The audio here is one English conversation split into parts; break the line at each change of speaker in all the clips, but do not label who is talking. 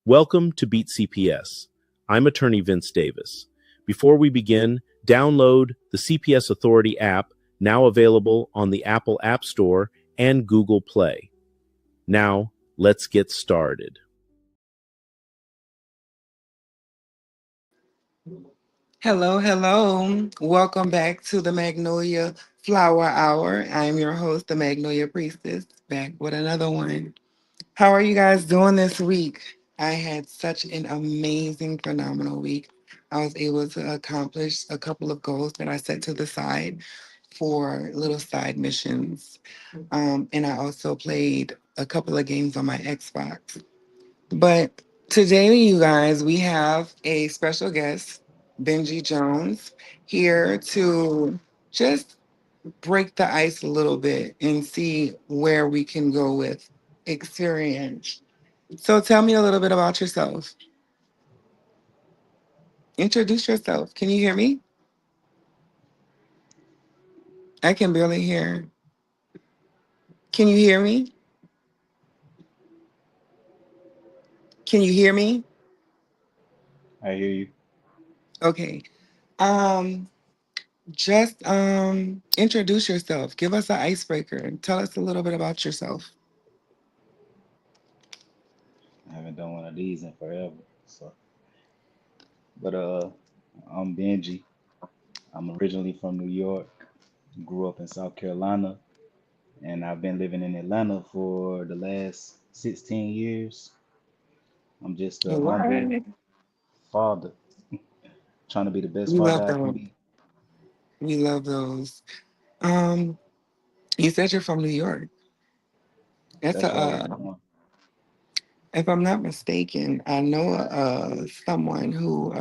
Welcome to Beat CPS. I'm attorney Vince Davis. Before we begin, download the CPS Authority app, now available on the Apple App Store and Google Play. Now, let's get started.
Hello, hello. Welcome back to the Magnolia Flower Hour. I'm your host, the Magnolia Priestess, back with another one. How are you guys doing this week? I had such an amazing, phenomenal week. I was able to accomplish a couple of goals that I set to the side for little side missions. And I also played a couple of games on my Xbox. But today, you guys, we have a special guest, Benji Jones, here to just break the ice a little bit and see where we can go with experience. So tell me a little bit about yourself. Introduce yourself. Can you hear me? I can barely hear. Can you hear me? Can you hear me?
I hear you.
Okay. Um, just introduce yourself. Give us an icebreaker and tell us a little bit about yourself.
I haven't done one of these in forever. But I'm Benji. I'm originally from New York. Grew up in South Carolina, and I've been living in Atlanta for the last 16 years. I'm just a humble
What?
father, trying to be the best
We
father
love
I can
those.
be.
We love those. Um, you said you're from New York. That's
That's
a,
where I was born.
if I'm not mistaken, I know someone who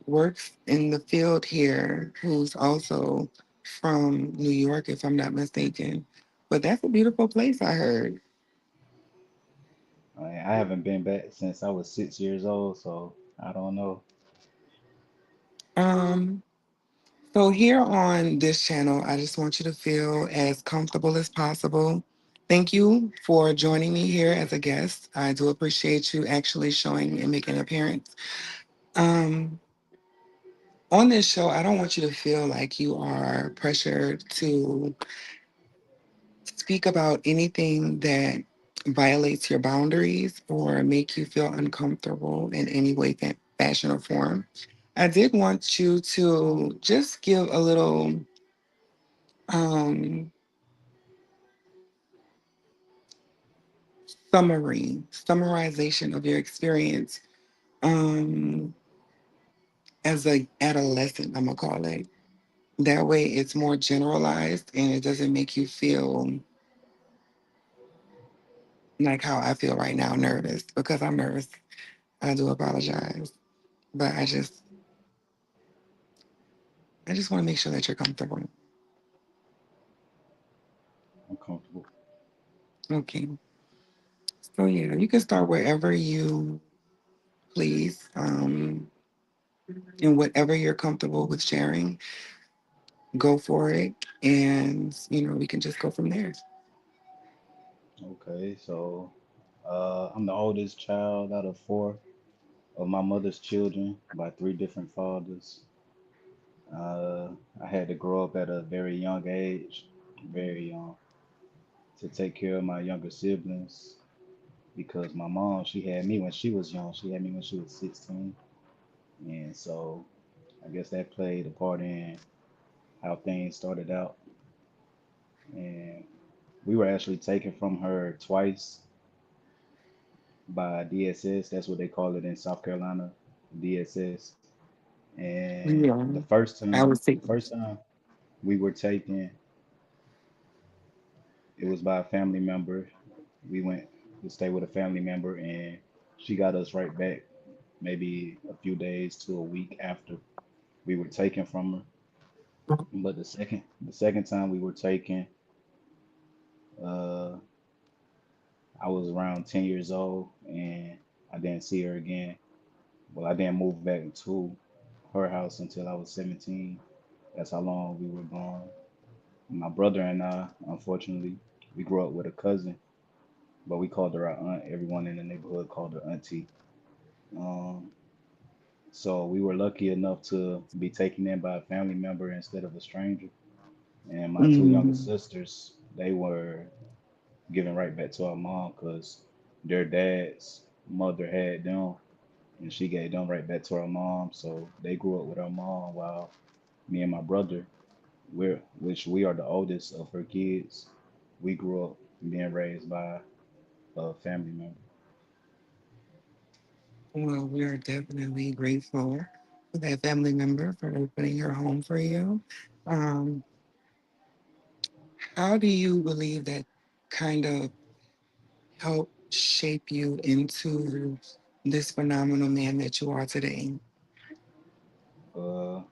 works in the field here who's also from New York, if I'm not mistaken. But that's a beautiful place, I heard.
I haven't been back since I was 6 years old, so I don't know.
Um, so here on this channel, I just want you to feel as comfortable as possible. Thank you for joining me here as a guest. I do appreciate you actually showing and making an appearance. Um, on this show, I don't want you to feel like you are pressured to speak about anything that violates your boundaries or make you feel uncomfortable in any way, fashion, or form. I did want you to just give a little um, summarization of your experience as a adolescent, I'm gonna call it. That way it's more generalized and it doesn't make you feel like how I feel right now, nervous, because I'm nervous. I do apologize. But I just want to make sure that you're comfortable.
I'm comfortable.
Okay. So yeah, you can start wherever you please. And whatever you're comfortable with sharing, go for it. And we can just go from there.
Okay, so I'm the oldest child out of four of my mother's children by three different fathers. Uh, I had to grow up at a very young age, very young, to take care of my younger siblings because my mom, she had me when she was young. She had me when she was 16. And so I guess that played a part in how things started out. And we were actually taken from her twice by DSS. That's what they call it in South Carolina, DSS. And
Yeah, I would
the
say.
first time we were taken, it was by a family member. We went to stay with a family member, and she got us right back, maybe a few days to a week after we were taken from her. But the second time we were taken, uh, I was around 10 years old, and I didn't see her again. Well, I didn't move back to her house until I was 17. That's how long we were gone. My brother and I, unfortunately, we grew up with a cousin, but we called her our aunt. Everyone in the neighborhood called her auntie. Um, so we were lucky enough to be taken in by a family member instead of a stranger. And my two younger
Mm.
sisters, they were given right back to our mom because their dad's mother had them, and she gave them right back to our mom. So they grew up with our mom while me and my brother, which we are the oldest of her kids, we grew up being raised by a family member.
Well, we are definitely grateful for that family member for opening her home for you. Um, how do you believe that kind of helped shape you into this phenomenal man that you are today?
Uh,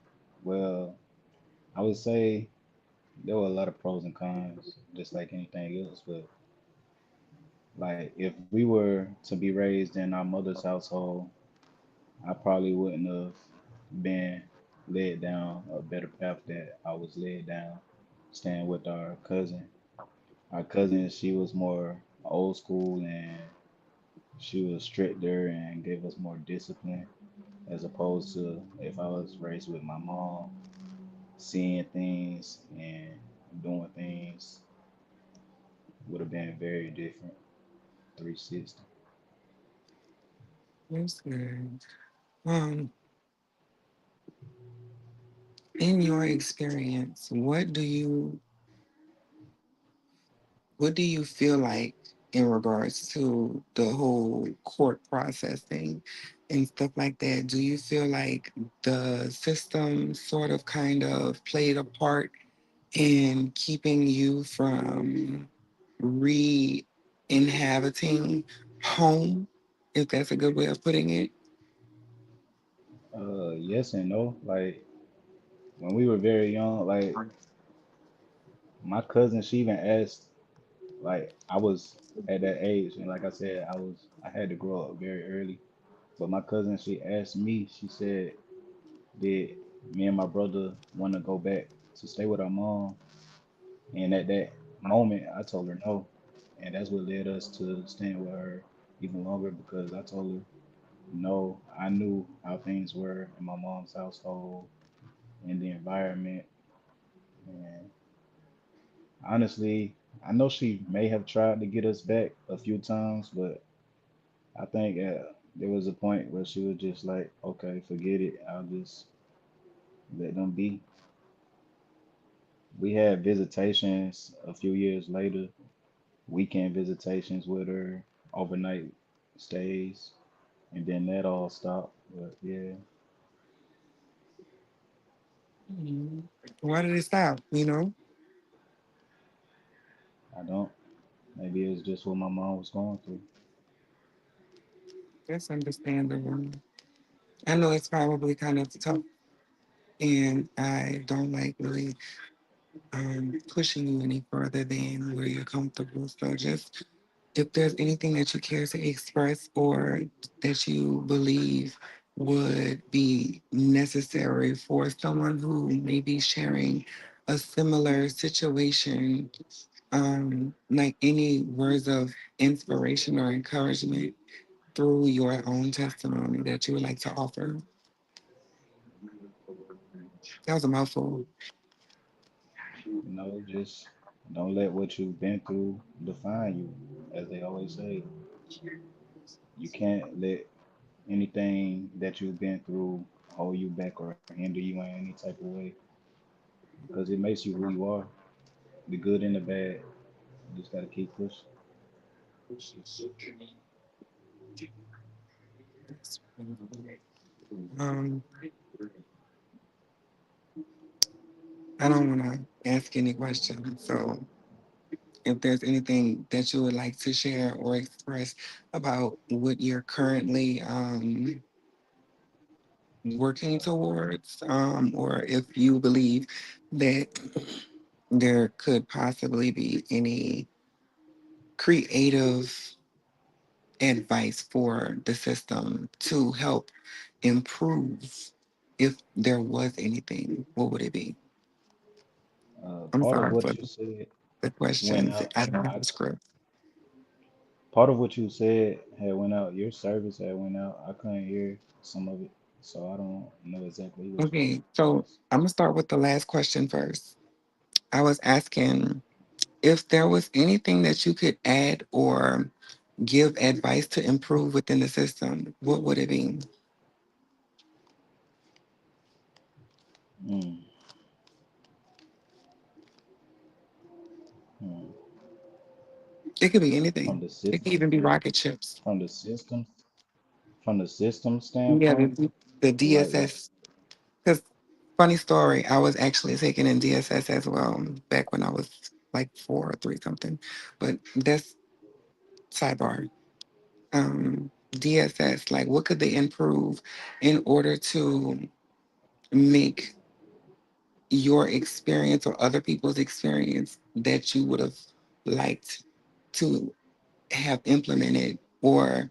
well, I would say there were a lot of pros and cons, just like anything else. But like, if we were to be raised in our mother's household, I probably wouldn't have been led down a better path that I was led down, staying with our cousin. Our cousin, she was more old school and she was stricter and gave us more discipline, as opposed to if I was raised with my mom, seeing things and doing things would have been very different. 360.
Yes, good. Um, in your experience, what do you feel like in regards to the whole court processing and stuff like that? Do you feel like the system sort of kind of played a part in keeping you from re inhabiting home, if that's a good way of putting it?
Yes and no. Like when we were very young, like my cousin, she even asked, like I was at that age, and like I said, I had to grow up very early. But my cousin, she asked me, she said, did me and my brother want to go back to stay with our mom? And at that moment, I told her no. And that's what led us to staying with her even longer because I told her no. I knew how things were in my mom's household, in the environment. And honestly, I know she may have tried to get us back a few times, but I think there was a point where she was just like, okay, forget it. I'll just let them be. We had visitations a few years later, weekend visitations with her, overnight stays, and then that all stopped. But yeah,
Mhm. Why did it stop?
I don't. Maybe it's just what my mom was going through.
That's understandable. I know it's probably kind of tough, and I don't like really pushing you any further than where you're comfortable. So, just if there's anything that you care to express or that you believe would be necessary for someone who may be sharing a similar situation, like any words of inspiration or encouragement through your own testimony that you would like to offer. That was a mouthful.
Just don't let what you've been through define you. As they always say, you can't let anything that you've been through hold you back or hinder you in any type of way because it makes you who you are, the good and the bad. You just got to keep pushing.
Um, I don't want to ask any questions. So, if there's anything that you would like to share or express about what you're currently working towards, or if you believe that there could possibly be any creative advice for the system to help improve, if there was anything, what would it be? I'm
Part of
sorry for
what you said
the
when
questions. I don't have
I
a script.
Part of what you said had went out. Your service had went out. I couldn't hear some of it, so I don't know exactly what you
Okay, so
asked.
I'm gonna start with the last question first. I was asking if there was anything that you could add or give advice to improve within the system, what would it be?
Mm, mm.
It could be
From
anything.
the
It could
system,
even be rocket ships.
from the system, from the system
Yeah,
standpoint,
the
like what?
DSS. Because funny story, I was actually taking in DSS as well back when I was like 4 or 3 something. But that's sidebar. DSS, like what could they improve in order to make your experience or other people's experience that you would have liked to have implemented, or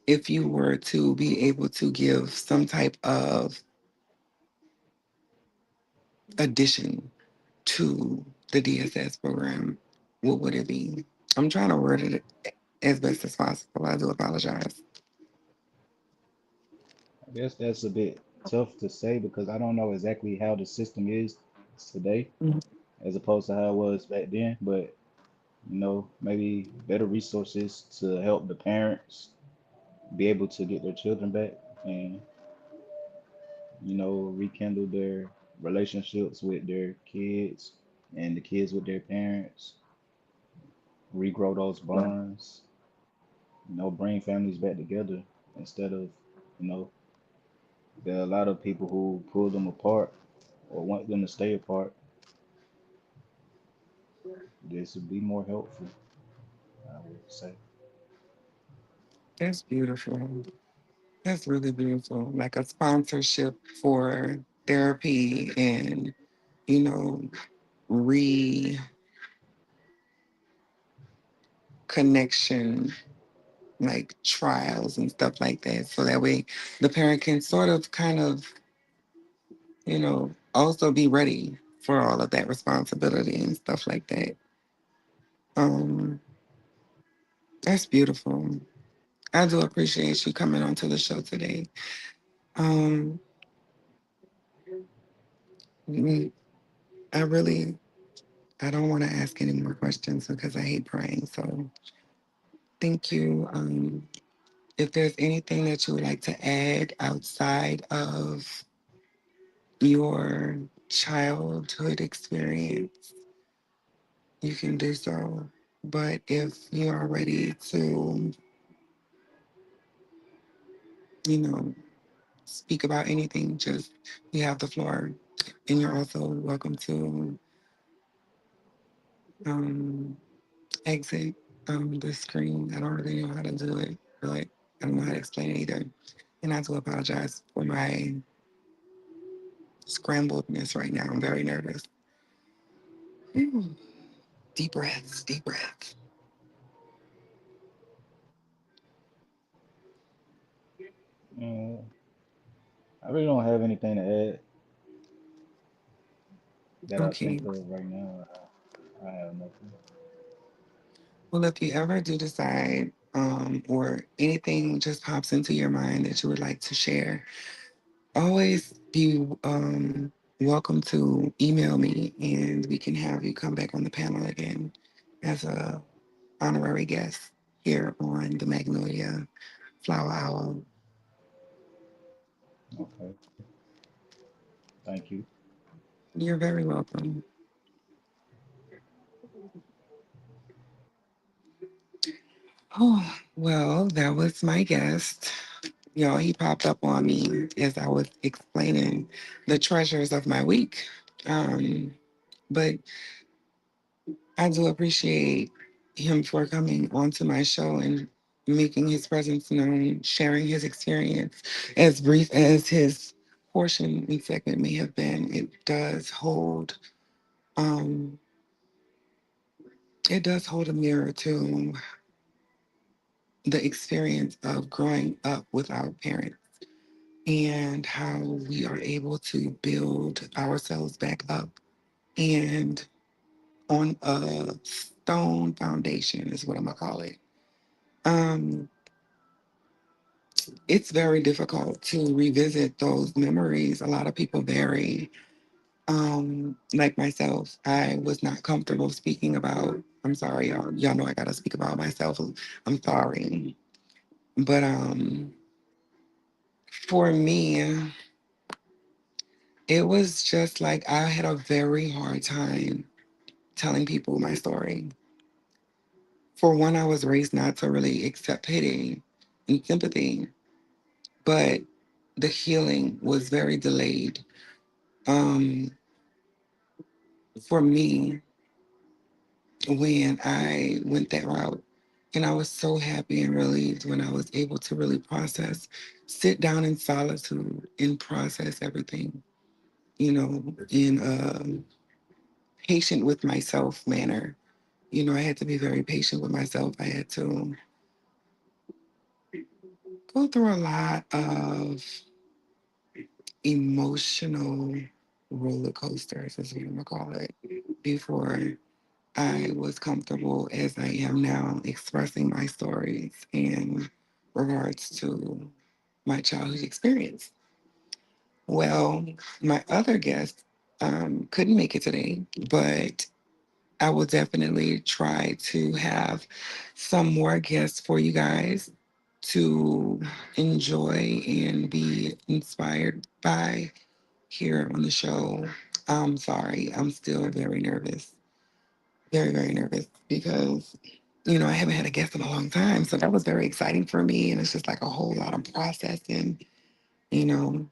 if you were to be able to give some type of addition to the DSS program, what would it be? I'm trying to word it as best as possible. I do apologize.
I guess that's a bit tough to say because I don't know exactly how the system is today
Mhm.
as opposed to how it was back then. But maybe better resources to help the parents be able to get their children back and rekindle their relationships with their kids and the kids with their parents, regrow those bonds, bring families back together instead of, you know, there are a lot of people who pull them apart or want them to stay apart. This would be more helpful, I would say.
That's beautiful. That's really beautiful. Like a sponsorship for therapy and, you know, reconnection, like trials and stuff like that. So that way the parent can sort of kind of, also be ready for all of that responsibility and stuff like that. Um, that's beautiful. I do appreciate you coming onto the show today. Um, mm, I really, I don't want to ask any more questions because I hate praying. So thank you. If there's anything that you would like to add outside of your childhood experience, you can do so. But if you are ready to, you know, speak about anything, just you have the floor. And you're also welcome to um, exit the screen. I don't really know how to do it, but I don't know how to explain it either. And I do apologize for my scrambledness right now. I'm very nervous. Ooh, deep breaths, deep breaths.
Uh, I really don't have anything to add that I
Okay.
think of right now. I have nothing.
Well, if you ever do decide, or anything just pops into your mind that you would like to share, always be welcome to email me and we can have you come back on the panel again as a honorary guest here on the Magnolia Flower Hour.
Okay. Thank you.
You're very welcome. Oh, well, that was my guest. Y'all, he popped up on me as I was explaining the treasures of my week. Um, but I do appreciate him for coming onto my show and making his presence known, sharing his experience. As brief as his portion and segment may have been, um, it does hold a mirror to the experience of growing up with our parents and how we are able to build ourselves back up and on a stone foundation is what I'm gonna call it. Um, it's very difficult to revisit those memories. A lot of people vary. Like myself, I was not comfortable speaking about. I'm sorry, y'all. Y'all know I gotta speak about myself. I'm sorry, but for me, it was just like I had a very hard time telling people my story. For one, I was raised not to really accept pity and sympathy, but the healing was very delayed. Um, for me, when I went that route, and I was so happy and relieved when I was able to really process, sit down in solitude and process everything, in a patient with myself manner. I had to be very patient with myself. I had to go through a lot of emotional roller coasters, is what I'm gonna call it, before I was comfortable as I am now expressing my stories in regards to my childhood experience. Well, my other guest couldn't make it today, but I will definitely try to have some more guests for you guys to enjoy and be inspired by here on the show. I'm sorry, I'm still very nervous, very, very nervous because, I haven't had a guest in a long time. So that was very exciting for me. And it's just like a whole lot of processing, you know,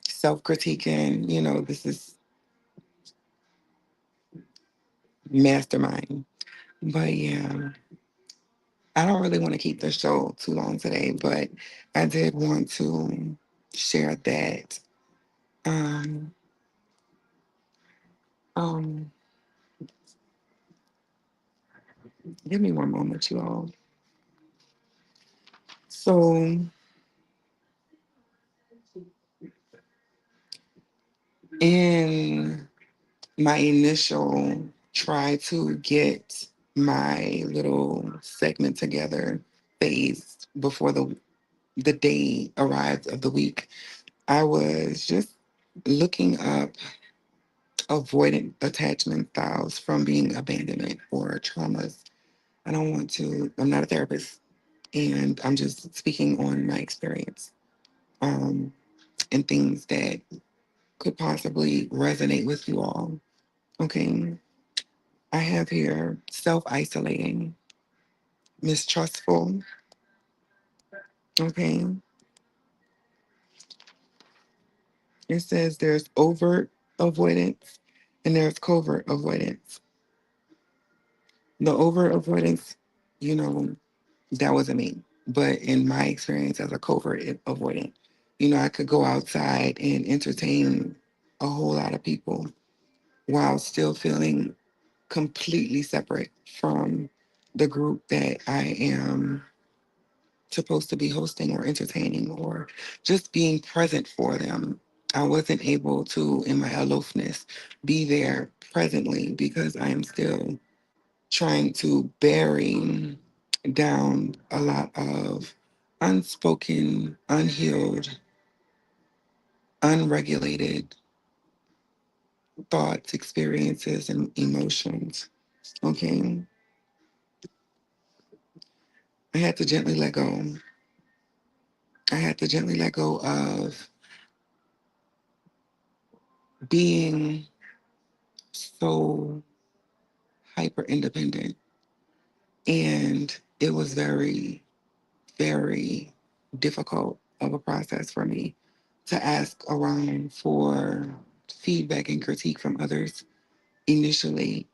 self critiquing. This is mastermind. But yeah, I don't really want to keep the show too long today, but I did want to share that. Um, um, Give me one moment, you all. So, in my initial try to get my little segment together phase before the day arrived of the week, I was just looking up avoidant attachment styles from being abandonment or traumas. I'm not a therapist, and I'm just speaking on my experience, um, and things that could possibly resonate with you all. Okay. I have here self isolating, mistrustful. Okay. It says there's overt avoidance and there's covert avoidance. The overt avoidance, you know, that wasn't me. But in my experience as a covert avoidant, I could go outside and entertain a whole lot of people while still feeling completely separate from the group that I am supposed to be hosting or entertaining or just being present for them. I wasn't able to, in my aloofness, be there presently because I am still trying to bury down a lot of unspoken, unhealed, unregulated thoughts, experiences, and emotions. Okay. I had to gently let go. I had to gently let go of being so hyper independent. And it was very, very difficult of a process for me to ask around for feedback and critique from others initially,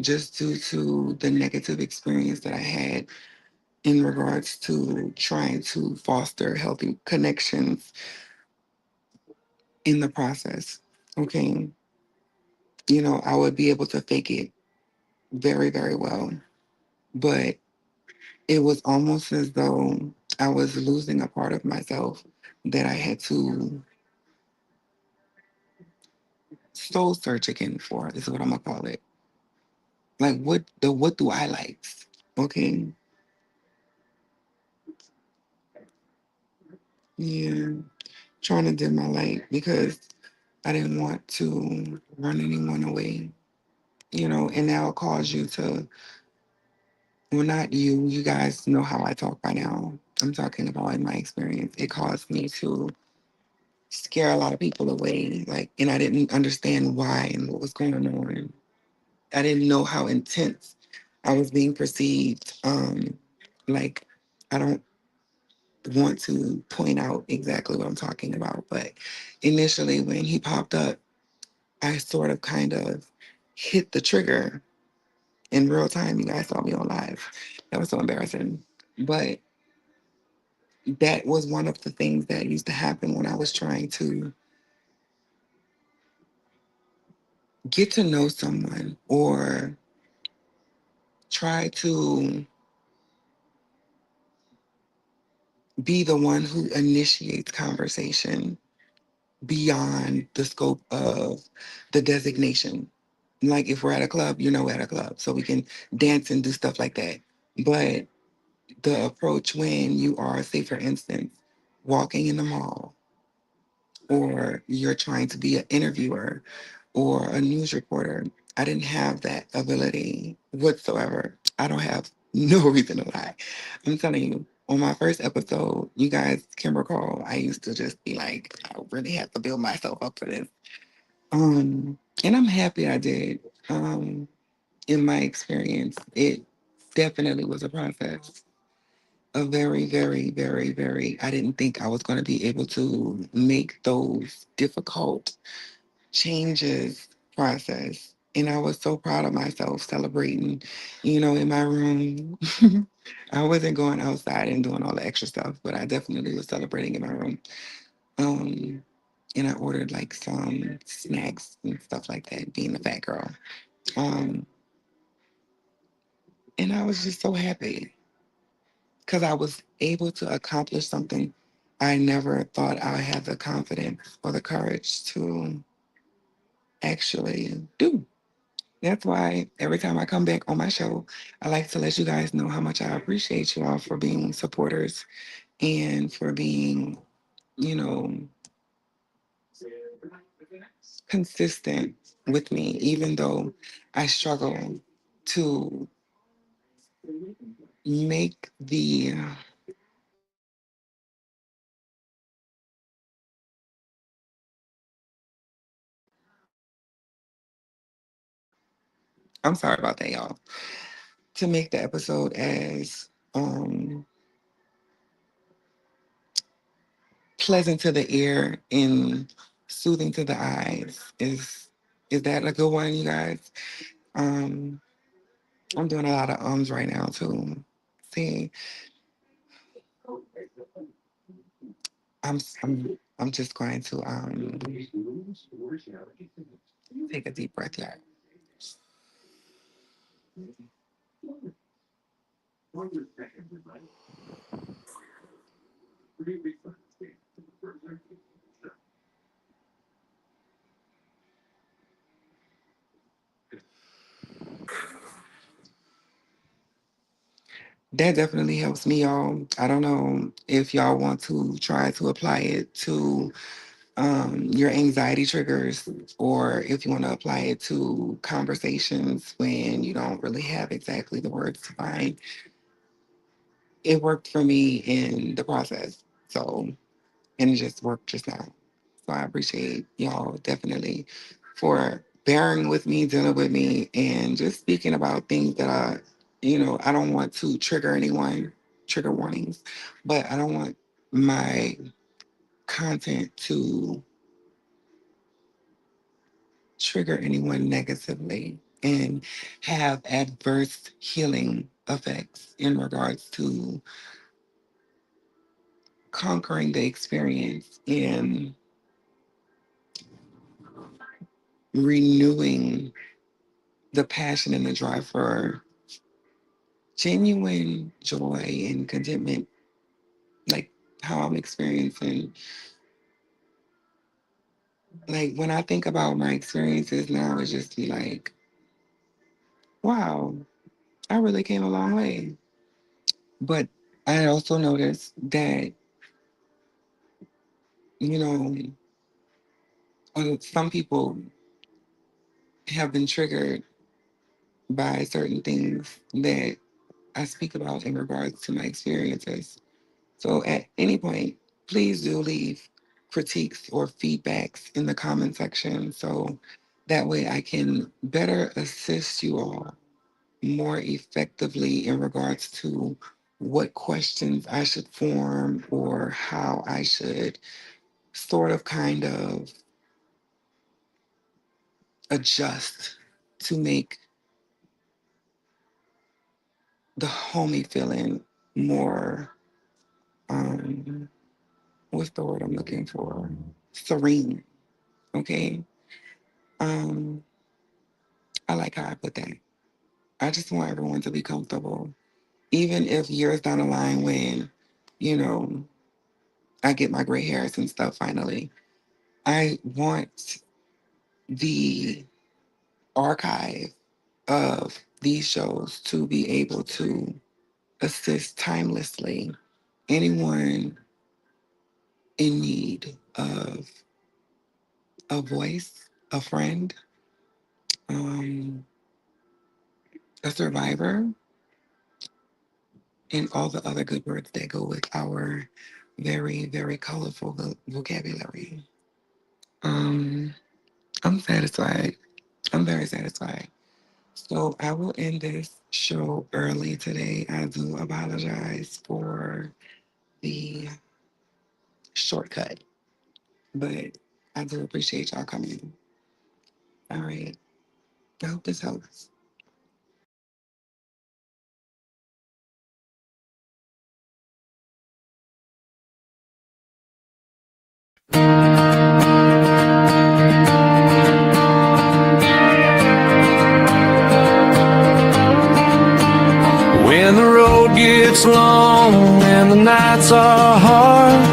just due to the negative experience that I had in regards to trying to foster healthy connections in the process. Okay. I would be able to fake it very, very well. But it was almost as though I was losing a part of myself that I had to soul search again for, is what I'm gonna call it. Like what do I like? Okay. Yeah, trying to dim my light because I didn't want to run anyone away, and that'll cause you to, well, not you, you guys know how I talk by now. I'm talking about in my experience. It caused me to scare a lot of people away, like, and I didn't understand why and what was going on. I didn't know how intense I was being perceived. Like, I don't want to point out exactly what I'm talking about, but initially when he popped up, I sort of kind of hit the trigger in real time. You guys saw me on live. That was so embarrassing. But that was one of the things that used to happen when I was trying to get to know someone or try to be the one who initiates conversation beyond the scope of the designation. Like if we're at a club, we're at a club, so we can dance and do stuff like that. But the approach when you are, say, for instance, walking in the mall, or you're trying to be an interviewer or a news reporter, I didn't have that ability whatsoever. I don't have no reason to lie. I'm telling you, on my first episode, you guys can recall, I used to just be like, I really have to build myself up for this. And I'm happy I did. In my experience, it definitely was a process. A very, very, very, very, I didn't think I was going to be able to make those difficult changes process. And I was so proud of myself celebrating, in my room. I wasn't going outside and doing all the extra stuff, but I definitely was celebrating in my room. Um, and I ordered like some snacks and stuff like that, being a fat girl. Um, and I was just so happy because I was able to accomplish something I never thought I had the confidence or the courage to actually do. That's why every time I come back on my show, I like to let you guys know how much I appreciate you all for being supporters and for being, you know, consistent with me, even though I struggle to make the, I'm sorry about that, y'all, to make the episode as pleasant to the ear and soothing to the eyes. Is that a good one, you guys? Um, I'm doing a lot of ums right now too. See, I'm just going to take a deep breath, y'all. That definitely helps me, y'all. I don't know if y'all want to try to apply it to your anxiety triggers, or if you want to apply it to conversations when you don't really have exactly the words to find. It worked for me in the process. So, and it just worked just now. So I appreciate y'all definitely for bearing with me, dealing with me, and just speaking about things that I don't want to trigger anyone, trigger warnings, but I don't want my content to trigger anyone negatively and have adverse healing effects in regards to conquering the experience and renewing the passion and the drive for genuine joy and contentment, like how I'm experiencing. Like when I think about my experiences now, it's just be like, wow, I really came a long way. But I also noticed that you know, some people have been triggered by certain things that I speak about in regards to my experiences. So at any point, please do leave critiques or feedbacks in the comment section so that way I can better assist you all more effectively in regards to what questions I should form or how I should sort of kind of adjust to make the homie feeling more what's the word I'm looking for? Serene. Okay. Um, I like how I put that. I just want everyone to be comfortable. Even if years down the line when, you know, I get my gray hairs and stuff finally, I want the archive of these shows to be able to assist timelessly anyone in need of a voice, a friend, um, a survivor, and all the other good words that go with our very, very colorful vocabulary. Um, I'm satisfied. I'm very satisfied. So I will end this show early today. I do apologize for the shortcut, but I do appreciate y'all coming. All right. I hope this helps.
When the road gets long and the nights are hard,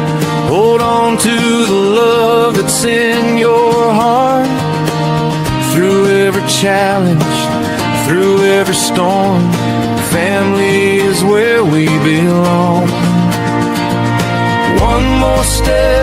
hold on to the love that's in your heart. Through every challenge, through every storm, family is where we belong. One more step